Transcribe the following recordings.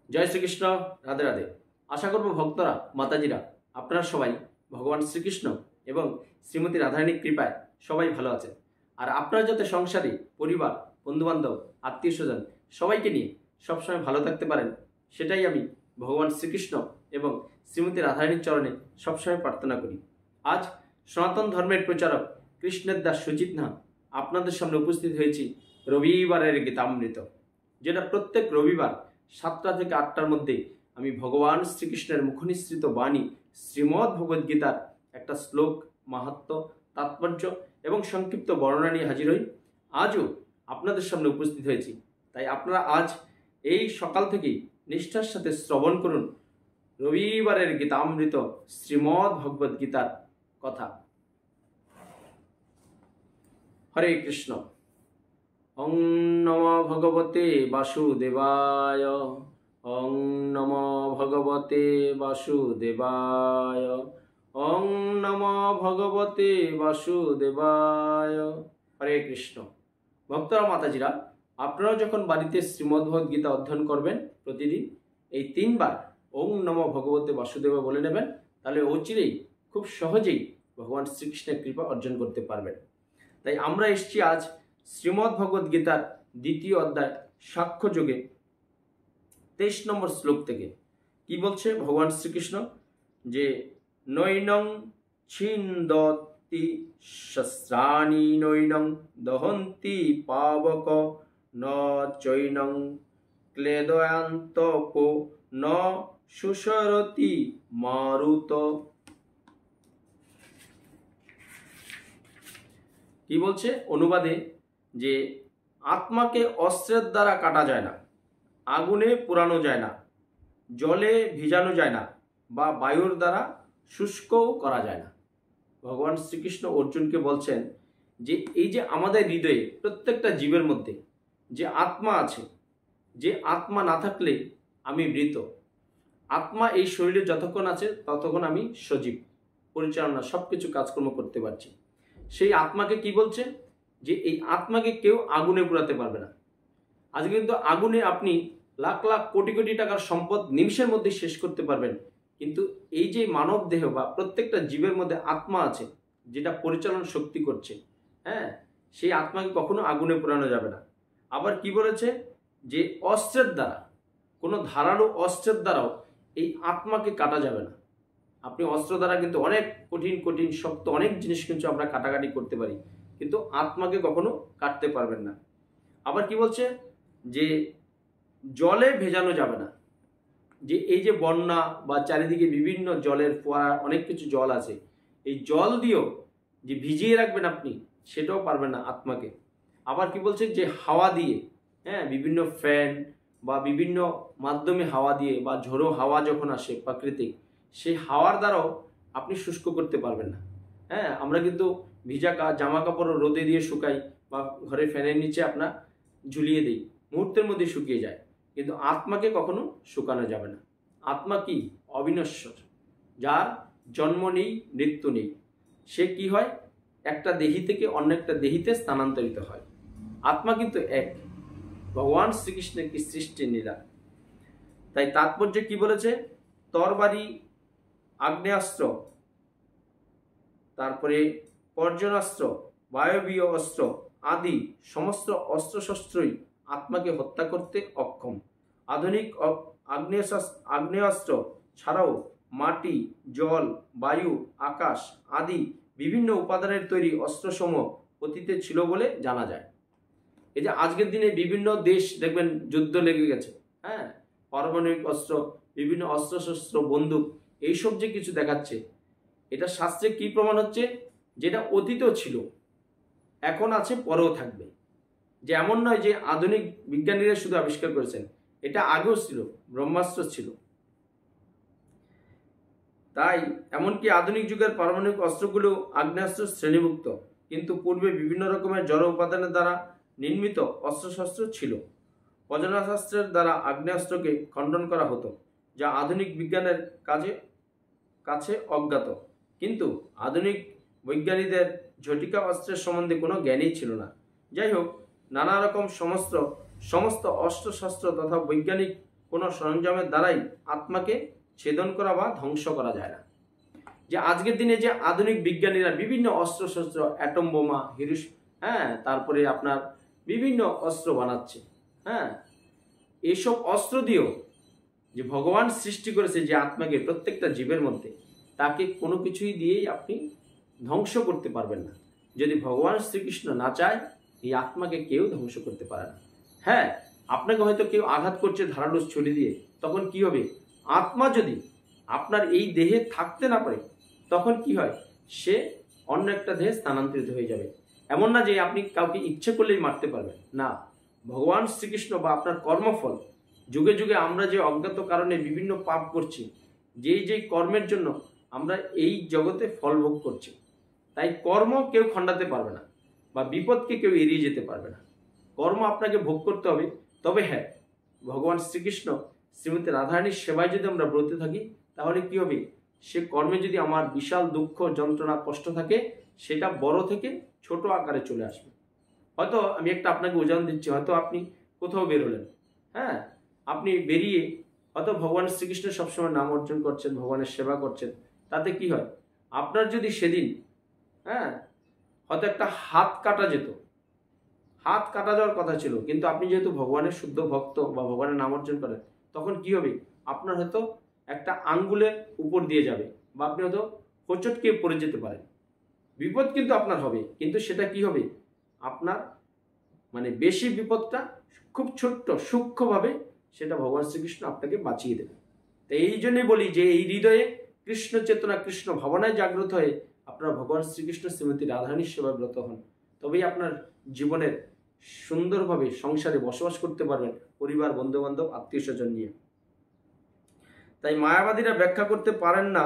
জয় শ্রীকৃষ্ণ। রাধে রাধে। আশা করব ভক্তরা, মাতাজিরা, আপনারা সবাই ভগবান শ্রীকৃষ্ণ এবং শ্রীমতী রাধারানীর কৃপায় সবাই ভালো আছেন। আর আপনারা যাতে সংসারে, পরিবার, বন্ধুবান্ধব, আত্মীয় স্বজন সবাইকে নিয়ে সবসময় ভালো থাকতে পারেন, সেটাই আমি ভগবান শ্রীকৃষ্ণ এবং শ্রীমতী রাধারানীর চরণে সবসময় প্রার্থনা করি। আজ সনাতন ধর্মের প্রচারক কৃষ্ণের দাস সুচিতনা আপনাদের সামনে উপস্থিত হয়েছি রবিবারের গীতামৃত, যেটা প্রত্যেক রবিবার 7টা থেকে 8টার মধ্যে আমি ভগবান শ্রীকৃষ্ণের মুখনিসৃত বাণী শ্রীমদ্ ভগবদ গীতার একটা শ্লোক, মাহাত্ম্য, তাৎপর্য এবং সংক্ষিপ্ত বর্ণনা নিয়ে হাজির হই। আজও আপনাদের সামনে উপস্থিত হয়েছি। তাই আপনারা আজ এই সকাল থেকেই নিষ্ঠার সাথে শ্রবণ করুন রবিবারের গীতামৃত শ্রীমদ্ ভগবদ গীতার কথা। হরে কৃষ্ণ। ওং নমো ভগবতে বাসুদেবায়। ওং নমো ভগবতে বাসুদেবায়। ওং নমো ভগবতে বাসুদেবায়। হরে কৃষ্ণ। ভক্তরা, মাতাজিরা, আপনারা যখন বাড়িতে শ্রীমদ্ভগবদ গীতা অধ্যয়ন করবেন প্রতিদিন এই 3বার ওং নমো ভগবতে বাসুদেবায় বলে নেবেন, তাহলে অচিরেই খুব সহজেই ভগবান শ্রীকৃষ্ণের কৃপা অর্জন করতে পারবেন। তাই আমরা এসেছি আজ শ্রীমদ্ ভগবদ গীতার 2য় অধ্যায় সাক্ষ্যযোগে 23 নম্বর শ্লোক থেকে। কি বলছে ভগবান শ্রীকৃষ্ণ? যে নৈনং ছিন্দতি শস্ত্রাণি নৈনং দহন্তি পাবক ন চৈনং ক্লেদয়ান্তপো ন সুসরতি মারুত। কি বলছে অনুবাদে? যে আত্মাকে অস্ত্রের দ্বারা কাটা যায় না, আগুনে পোড়ানো যায় না, জলে ভিজানো যায় না, বা বায়ুর দ্বারা শুষ্কও করা যায় না। ভগবান শ্রীকৃষ্ণ অর্জুনকে বলছেন যে এই যে আমাদের হৃদয়ে প্রত্যেকটা জীবের মধ্যে যে আত্মা আছে, যে আত্মা না থাকলে আমি মৃত। আত্মা এই শরীরে যতক্ষণ আছে ততক্ষণ আমি সজীব, পরিচালনা সব কিছু কাজকর্ম করতে পারছি। সেই আত্মাকে কি বলছে? যে এই আত্মাকে কেউ আগুনে পোড়াতে পারবে না। আজকে কিন্তু আগুনে আপনি লাখ লাখ কোটি কোটি টাকার সম্পদ নিমিষের মধ্যে শেষ করতে পারবেন, কিন্তু এই যে মানব দেহ বা প্রত্যেকটা জীবের মধ্যে আত্মা আছে, যেটা পরিচালন শক্তি করছে, সেই আত্মাকে কখনো আগুনে পোড়ানো যাবে না। আবার কি বলেছে? যে অস্ত্রের দ্বারা, কোনো ধারালো অস্ত্রের দ্বারাও এই আত্মাকে কাটা যাবে না। আপনি অস্ত্র দ্বারা কিন্তু অনেক কঠিন কঠিন শক্ত অনেক জিনিস কিন্তু আমরা কাটাকাটি করতে পারি, কিন্তু আত্মাকে কখনো কাটতে পারবেন না। আবার কি বলছে? যে জলে ভেজানো যাবে না। যে এই যে বন্যা বা চারিদিকে বিভিন্ন জলের ফোয়ারা, অনেক কিছু জল আছে, এই জল দিয়েও যে ভিজিয়ে রাখবেন আপনি, সেটাও পারবেন না আত্মাকে। আবার কি বলছে? যে হাওয়া দিয়ে, বিভিন্ন ফ্যান বা বিভিন্ন মাধ্যমে হাওয়া দিয়ে, বা ঝোড়ো হাওয়া যখন আসে প্রাকৃতিক, সেই হাওয়ার দ্বারাও আপনি শুষ্ক করতে পারবেন না। আমরা কিন্তু ভিজা জামা কাপড় রোদে দিয়ে শুকাই বা ঘরে ফ্যানের নিচে আপনার ঝুলিয়ে দিই, মুহূর্তের মধ্যে শুকিয়ে যায়, কিন্তু আত্মাকে কখনো শুকানো যাবে না। আত্মা কি? অবিনশ্বর, যার জন্ম নেই, মৃত্যু নেই। সে কি হয়? একটা দেহি থেকে অন্য একটা দেহিতে স্থানান্তরিত হয়। আত্মা কিন্তু এক, ভগবান শ্রীকৃষ্ণের কি সৃষ্টির লীলা। তাই তাৎপর্য কি বলেছে? তরবারি, আগ্নেয়াস্ত্র, তারপরে পর্জনাস্ত্র, বায়বীয় অস্ত্র আদি সমস্ত অস্ত্রশস্ত্রই আত্মাকে হত্যা করতে অক্ষম। আধুনিক আগ্নেয়াস্ত্র ছাড়াও মাটি, জল, বায়ু, আকাশ আদি বিভিন্ন উপাদানের তৈরি অস্ত্রসমূহ অতীতে ছিল বলে জানা যায়। এই যে আজকের দিনে বিভিন্ন দেশ দেখবেন যুদ্ধ লেগে গেছে, পারমাণবিক অস্ত্র, বিভিন্ন অস্ত্রশস্ত্র, বন্দুক, এইসব যে কিছু দেখাচ্ছে, এটা শাস্ত্রে কি প্রমাণ হচ্ছে? যেটা অতীতেও ছিল, এখন আছে, পরেও থাকবে। যে এমন নয় যে আধুনিক বিজ্ঞানীরা শুধু আবিষ্কার করেছেন, এটা আগেও ছিল, ব্রহ্মাস্ত্র ছিল। তাই এমনকি আধুনিক যুগের পারমাণবিক অস্ত্রগুলো আগ্নেয়াস্ত্র শ্রেণীভুক্ত, কিন্তু পূর্বে বিভিন্ন রকমের জড় উপাদানের দ্বারা নির্মিত অস্ত্রশস্ত্র ছিল। পর্জন্যশাস্ত্রের দ্বারা আগ্নেয়াস্ত্রকে খণ্ডন করা হতো, যা আধুনিক বিজ্ঞানের কাছে অজ্ঞাত। কিন্তু আধুনিক বৈজ্ঞানিকদের ঝটিকা অস্ত্রের সম্বন্ধে কোনো জ্ঞানই ছিল না। যাই হোক, নানা রকম সমস্ত অস্ত্রশস্ত্র তথা বৈজ্ঞানিক কোনো সরঞ্জামের দ্বারাই আত্মাকে ছেদন করা বা ধ্বংস করা যায় না। যে আজকের দিনে যে আধুনিক বিজ্ঞানীরা বিভিন্ন অস্ত্রশস্ত্র, অ্যাটম বোমা, তারপরে আপনার বিভিন্ন অস্ত্র বানাচ্ছে, এইসব অস্ত্র দিয়েও যে ভগবান সৃষ্টি করেছে যে আত্মাকে প্রত্যেকটা জীবের মধ্যে, তাকে কোনো কিছুই দিয়েই আপনি ধ্বংস করতে পারবেন না। যদি ভগবান শ্রীকৃষ্ণ না চায়, এই আত্মাকে কেউ ধ্বংস করতে পারে না। আপনাকে হয়তো কেউ আঘাত করছে ধারালো ছুরি দিয়ে, তখন কি হবে? আত্মা যদি আপনার এই দেহে থাকতে না পারে, তখন কি হয়? সে অন্য একটা দেহে স্থানান্তরিত হয়ে যাবে। এমন না যে আপনি কাউকে ইচ্ছে করলেই মারতে পারবেন না। ভগবান শ্রীকৃষ্ণ বা আপনার কর্মফল, যুগে যুগে আমরা যে অজ্ঞাত কারণে বিভিন্ন পাপ করছি, যেই কর্মের জন্য আমরা এই জগতে ফল ভোগ করছি, তাই কর্ম কেউ খণ্ডাতে পারবে না বা বিপদকে কেউ এড়িয়ে যেতে পারবে না। কর্ম আপনাকে ভোগ করতে হবে। তবে ভগবান শ্রীকৃষ্ণ শ্রীমতী রাধারানীর সেবায় যদি আমরা ব্রতে থাকি, তাহলে কি হবে? সে কর্মে যদি আমার বিশাল দুঃখ, যন্ত্রণা, কষ্ট থাকে, সেটা বড় থেকে ছোট আকারে চলে আসবে। হয়তো আমি একটা আপনাকে উদাহরণ দিচ্ছি। হয়তো আপনি কোথাও বেরোলেন, আপনি বেরিয়ে হয়তো ভগবান শ্রীকৃষ্ণ সবসময় নাম অর্জন করছেন, ভগবানের সেবা করছেন, তাতে কি হয়? আপনার যদি সেদিন হয়তো একটা হাত কাটা যেত, হাত কাটা যাওয়ার কথা ছিল, কিন্তু আপনি যেহেতু ভগবানের শুদ্ধ ভক্ত বা ভগবানের নাম অর্জন করেন, তখন কি হবে? আপনার হয়তো একটা আঙ্গুলের উপর দিয়ে যাবে বা আপনি হয়তো হোঁচটকে পড়ে যেতে পারেন। বিপদ কিন্তু আপনার হবে, কিন্তু সেটা কি হবে? আপনার বেশি বিপদটা খুব ছোট্ট সূক্ষ্মভাবে সেটা ভগবান শ্রীকৃষ্ণ আপনাকে বাঁচিয়ে দেবে। তো এই জন্যই বলি যে এই হৃদয়ে কৃষ্ণ চেতনা, কৃষ্ণ ভাবনায় জাগ্রত হয়ে আপনারা ভগবান শ্রীকৃষ্ণ শ্রীমতী রাধারানীর সেবায় ব্রত হন, তবেই আপনার জীবনের সুন্দরভাবে সংসারে বসবাস করতে পারবেন, পরিবার, বন্ধুবান্ধব, আত্মীয় স্বজন নিয়ে। তাই মায়াবাদীরা ব্যাখ্যা করতে পারেন না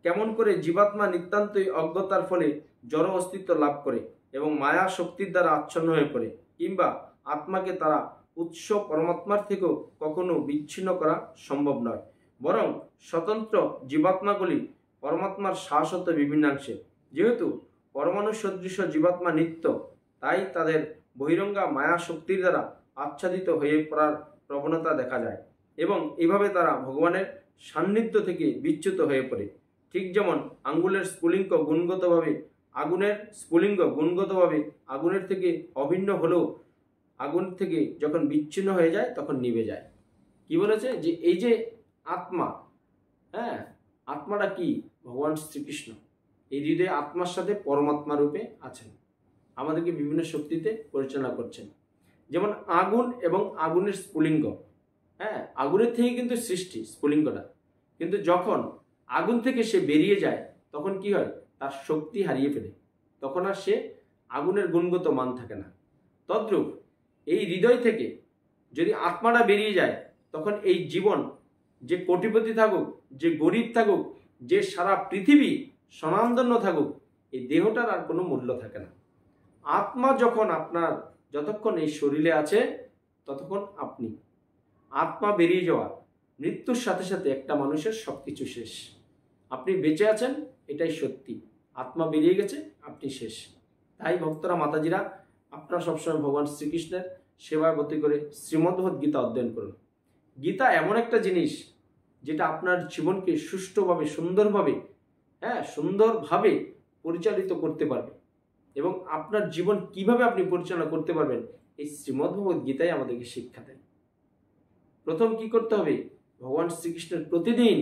কেমন করে জীবাত্মা নিতান্তই অজ্ঞতার ফলে জড় অস্তিত্ব লাভ করে এবং মায়া শক্তির দ্বারা আচ্ছন্ন হয়ে পড়ে, কিংবা আত্মাকে তারা উৎস পরমাত্মার থেকেও কখনো বিচ্ছিন্ন করা সম্ভব নয়, বরং স্বতন্ত্র জীবাত্মাগুলি পরমাত্মার শাশ্বত বিভিন্নাংশে। যেহেতু পরমাণু সদৃশ জীবাত্মা নিত্য, তাই তাদের বহিরঙ্গা মায়া শক্তির দ্বারা আচ্ছাদিত হয়ে পড়ার প্রবণতা দেখা যায় এবং এভাবে তারা ভগবানের সান্নিধ্য থেকে বিচ্যুত হয়ে পড়ে। ঠিক যেমন আঙ্গুলের স্ফুলিঙ্গ গুণগতভাবে আগুনের থেকে অভিন্ন হলেও আগুন থেকে যখন বিচ্ছিন্ন হয়ে যায় তখন নিভে যায়। কি বলেছে? যে এই যে আত্মা, আত্মাটা কি? ভগবান শ্রীকৃষ্ণ এই হৃদয়ে আত্মার সাথে পরমাত্মা রূপে আছেন, আমাদেরকে বিভিন্ন শক্তিতে পরিচালনা করছেন। যেমন আগুন এবং আগুনের স্ফুলিঙ্গ, আগুনের থেকে কিন্তু সৃষ্টি স্ফুলিঙ্গটা, কিন্তু যখন আগুন থেকে সে বেরিয়ে যায় তখন কি হয়? তার শক্তি হারিয়ে ফেলে, তখন আর সে আগুনের গুণগত মান থাকে না। তদ্রূপ এই হৃদয় থেকে যদি আত্মাটা বেরিয়ে যায়, তখন এই জীবন যে কোটিপতি থাকুক, যে গরিব থাকুক, যে সারা পৃথিবী স্বনামধন্য থাকুক, এই দেহটার আর কোনো মূল্য থাকে না। আত্মা যখন আপনার যতক্ষণ এই শরীরে আছে ততক্ষণ আপনি, আত্মা বেরিয়ে যাওয়া, মৃত্যুর সাথে সাথে একটা মানুষের সবকিছু শেষ। আপনি বেঁচে আছেন এটাই সত্যি, আত্মা বেরিয়ে গেছে আপনি শেষ। তাই ভক্তরা, মাতাজিরা, আপনারা সবসময় ভগবান শ্রীকৃষ্ণের সেবায় ব্রতী করে শ্রীমদ্ভগবদ্ গীতা অধ্যয়ন করুন। গীতা এমন একটা জিনিস যেটা আপনার জীবনকে সুষ্ঠুভাবে, সুন্দরভাবে পরিচালিত করতে পারবে এবং আপনার জীবন কিভাবে আপনি পরিচালনা করতে পারবেন, এই শ্রীমদ্ভগবদ্ গীতাই আমাদেরকে শিক্ষা দেয়। প্রথম কি করতে হবে? ভগবান শ্রীকৃষ্ণের প্রতিদিন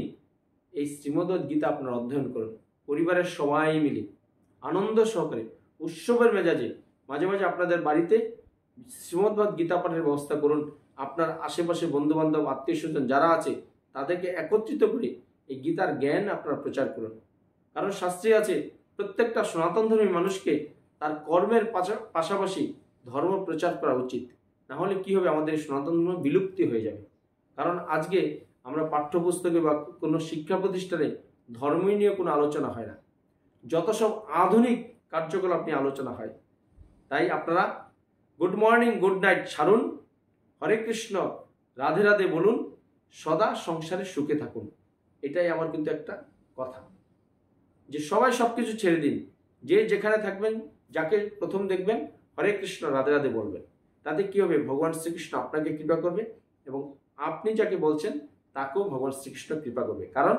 এই শ্রীমদ্ভগবদ্ গীতা আপনারা অধ্যয়ন করুন, পরিবারের সবাই মিলে আনন্দ সহকারে, উৎসবের মেজাজে। মাঝে মাঝে আপনাদের বাড়িতে শ্রীমদ্ভগবদ্ গীতা পাঠের ব্যবস্থা করুন। আপনার আশেপাশে বন্ধুবান্ধব, আত্মীয় স্বজন যারা আছে তাদেরকে একত্রিত করে এই গীতার জ্ঞান আপনারা প্রচার করুন। কারণ শাস্ত্রে আছে প্রত্যেকটা সনাতনধর্মী মানুষকে তার কর্মের পাশাপাশি ধর্ম প্রচার করা উচিত, না হলে কি হবে? আমাদের সনাতন ধর্ম বিলুপ্তি হয়ে যাবে। কারণ আজকে আমরা পাঠ্যপুস্তকে বা কোনো শিক্ষা প্রতিষ্ঠানে ধর্ম নিয়ে কোনো আলোচনা হয় না, যত সব আধুনিক কার্যকলাপ নিয়ে আলোচনা হয়। তাই আপনারা গুড মর্নিং, গুড নাইট ছাড়ুন, হরে কৃষ্ণ, রাধে রাধে বলুন, সদা সংসারে সুখে থাকুন। এটাই আমার কিন্তু একটা কথা, যে সবাই সবকিছু ছেড়ে দিন, যে যেখানে থাকবেন, যাকে প্রথম দেখবেন হরে কৃষ্ণ রাধে রাধে বলবেন। তাতে কি হবে? ভগবান শ্রীকৃষ্ণ আপনাকে কৃপা করবে এবং আপনি যাকে বলছেন তাকেও ভগবান শ্রীকৃষ্ণ কৃপা করবে, কারণ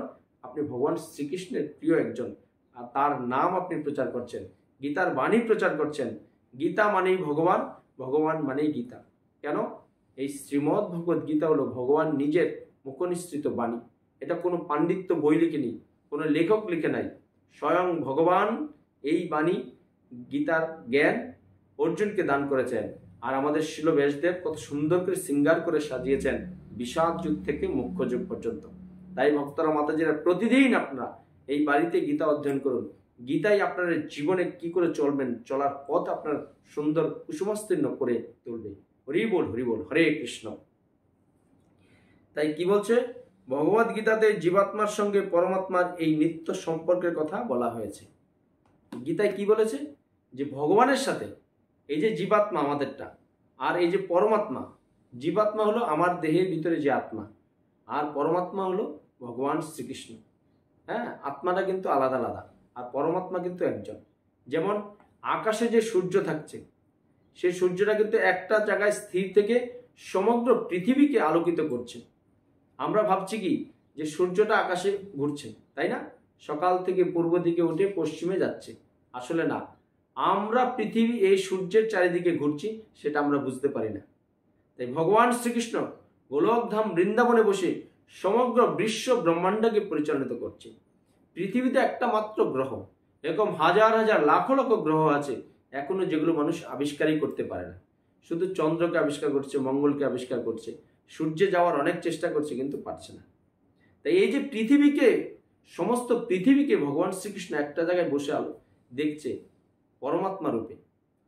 আপনি ভগবান শ্রীকৃষ্ণের প্রিয় একজন, আর তার নাম আপনি প্রচার করছেন, গীতার বাণী প্রচার করছেন। গীতা মানেই ভগবান, ভগবান মানেই গীতা। কেন? এই শ্রীমদ্ ভগবদ গীতা হলো ভগবান নিজের মুখনিসৃত বাণী। এটা কোনো পাণ্ডিত্য বই লিখেনি, কোনো লেখক লিখে নাই, স্বয়ং ভগবান এই বাণী গীতার জ্ঞান অর্জুনকে দান করেছেন। আর আমাদের শিল ব্যাসদেব কত সুন্দর করে শৃঙ্গার করে সাজিয়েছেন বিষাদ যুগ থেকে মুখ্য যুগ পর্যন্ত। তাই ভক্তরা মাতাজিরা প্রতিদিন আপনারা এই বাড়িতে গীতা অধ্যয়ন করুন। গীতাই আপনার জীবনে কি করে চলবেন, চলার পথ আপনার সুন্দর কুসুমাস্তীর্ণ করে তুলবে। হরি বল, হরি বল, হরে কৃষ্ণ। তাই কি বলছে ভগবদ গীতাতে? জীবাত্মার সঙ্গে পরমাত্মার এই নিত্য সম্পর্কের কথা বলা হয়েছে। গীতায় কি বলেছে? যে ভগবানের সাথে এই যে জীবাত্মা আমাদেরটা, আর এই যে পরমাত্মা, জীবাত্মা হলো আমার দেহের ভিতরে যে আত্মা, আর পরমাত্মা হলো ভগবান শ্রীকৃষ্ণ। হ্যাঁ, আত্মাটা কিন্তু আলাদা আলাদা, আর পরমাত্মা কিন্তু একজন। যেমন আকাশে যে সূর্য থাকছে, সেই সূর্যটা কিন্তু একটা জায়গায় স্থির থেকে সমগ্র পৃথিবীকে আলোকিত করছে। আমরা ভাবছি কি যে সূর্যটা আকাশে ঘুরছে, তাই না? সকাল থেকে পূর্ব দিকে উঠে পশ্চিমে যাচ্ছে। আসলে না, আমরা পৃথিবী এই সূর্যের চারিদিকে ঘুরছি, সেটা আমরা বুঝতে পারি না। তাই ভগবান শ্রীকৃষ্ণ গোলকধাম বৃন্দাবনে বসে সমগ্র বিশ্ব ব্রহ্মাণ্ডকে পরিচালিত করছে। পৃথিবীতে একটা মাত্র গ্রহ, এরকম হাজার হাজার লাখ লক্ষ গ্রহ আছে এখনো, যেগুলো মানুষ আবিষ্কারই করতে পারে না। শুধু চন্দ্রকে আবিষ্কার করছে, মঙ্গলকে আবিষ্কার করছে, সূর্যে যাওয়ার অনেক চেষ্টা করছে, কিন্তু পারছে না। তাই এই যে পৃথিবীকে, সমস্ত পৃথিবীকে ভগবান শ্রীকৃষ্ণ একটা জায়গায় বসে দেখছে পরমাত্মা রূপে।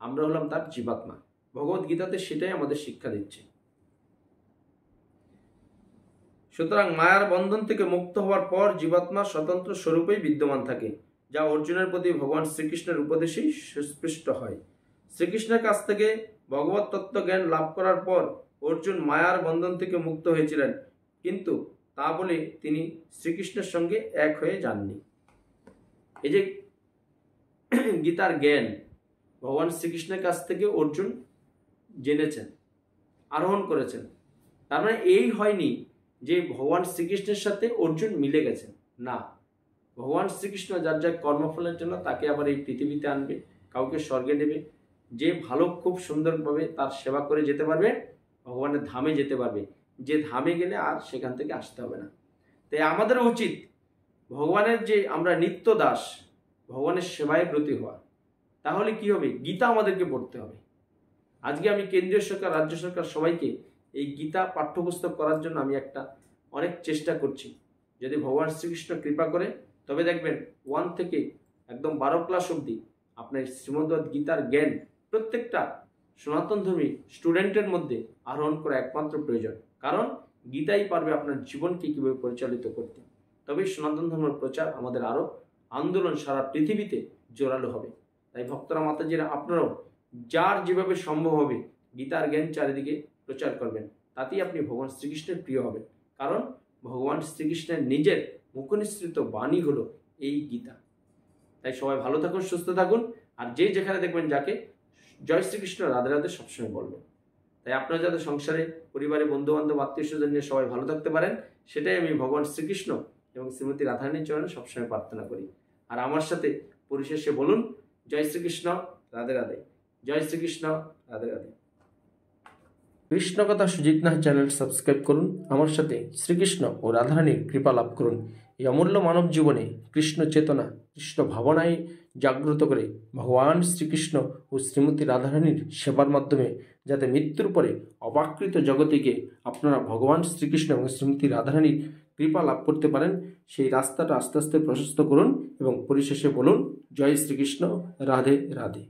আমরা হলাম তার জীবাত্মা। ভগবদ গীতাতে সেটাই আমাদের শিক্ষা দিচ্ছে। সুতরাং মায়ার বন্ধন থেকে মুক্ত হওয়ার পর জীবাত্মা স্বতন্ত্র স্বরূপেই বিদ্যমান থাকে, যা অর্জুনের প্রতি ভগবান শ্রীকৃষ্ণের উপদেশেই সুস্পষ্ট হয়। শ্রীকৃষ্ণের কাছ থেকে ভগবত তত্ত্ব জ্ঞান লাভ করার পর অর্জুন মায়ার বন্ধন থেকে মুক্ত হয়েছিলেন, কিন্তু তা বলে তিনি শ্রীকৃষ্ণের সঙ্গে এক হয়ে যাননি। এই যে গীতার জ্ঞান ভগবান শ্রীকৃষ্ণের কাছ থেকে অর্জুন জেনেছেন, আরোহণ করেছেন, তার মানে এই হয়নি যে ভগবান শ্রীকৃষ্ণের সাথে অর্জুন মিলে গেছেন। না, ভগবান শ্রীকৃষ্ণ যার যার কর্মফলের জন্য তাকে আবার এই পৃথিবীতে আনবে, কাউকে স্বর্গে দেবে। যে ভালো খুব সুন্দরভাবে তার সেবা করে যেতে পারবে, ভগবানের ধামে যেতে পারবে। যে ধামে গেলে আর সেখান থেকে আসতে হবে না। তাই আমাদের উচিত ভগবানের যে আমরা নিত্য দাস, ভগবানের সেবায় ব্রতী হওয়া। তাহলে কি হবে? গীতা আমাদেরকে পড়তে হবে। আজকে আমি কেন্দ্রীয় সরকার, রাজ্য সরকার সবাইকে এই গীতা পাঠ্যপুস্তক করার জন্য আমি অনেক চেষ্টা করছি। যদি ভগবান শ্রীকৃষ্ণ কৃপা করে, তবে দেখবেন 1 থেকে একদম 12 ক্লাস অবধি আপনার শ্রীমদ্ গীতার জ্ঞান প্রত্যেকটা সনাতন ধর্মী স্টুডেন্টের মধ্যে আরোহণ করা একমাত্র প্রয়োজন। কারণ গীতাই পারবে আপনার জীবনকে কীভাবে পরিচালিত করতে। তবেই সনাতন ধর্মের প্রচার আমাদের আরও আন্দোলন সারা পৃথিবীতে জোরালো হবে। তাই ভক্তরা মাতাজিরা আপনারাও যার যেভাবে সম্ভব হবে গীতার জ্ঞান চারিদিকে প্রচার করবেন, তাতেই আপনি ভগবান শ্রীকৃষ্ণের প্রিয় হবেন। কারণ ভগবান শ্রীকৃষ্ণের নিজের মুখনিসৃত বাণী হলো এই গীতা। তাই সবাই ভালো থাকুন, সুস্থ থাকুন, আর যে যেখানে দেখবেন যাকে জয় শ্রীকৃষ্ণ, রাধে রাধে সবসময় বলবেন। তাই আপনারা যাতে সংসারে, পরিবারে, বন্ধু বান্ধব, আত্মীয় স্বজন নিয়ে সবাই ভালো থাকতে পারেন, সেটাই আমি ভগবান শ্রীকৃষ্ণ এবং শ্রীমতী রাধারানীর চরণে সবসময় প্রার্থনা করি। আর আমার সাথে পরিশেষে বলুন, জয় শ্রীকৃষ্ণ, রাধে রাধে, জয় শ্রীকৃষ্ণ, রাধে রাধে। কৃষ্ণ কথা সুজিত নাথ চ্যানেল সাবস্ক্রাইব করুন, আমার সাথে শ্রীকৃষ্ণ ও রাধারানীর কৃপা লাভ করুন। এই অমূল্য মানব জীবনে কৃষ্ণ চেতনা, কৃষ্ণ ভাবনায় জাগ্রত করে ভগবান শ্রীকৃষ্ণ ও শ্রীমতী রাধারানীর সেবার মাধ্যমে যাতে মৃত্যুর পরে অবাকৃত জগতিকে আপনারা ভগবান শ্রীকৃষ্ণ এবং শ্রীমতী রাধারানীর কৃপা লাভ করতে পারেন, সেই রাস্তাটা আস্তে আস্তে প্রশস্ত করুন এবং পরিশেষে বলুন, জয় শ্রীকৃষ্ণ, রাধে রাধে।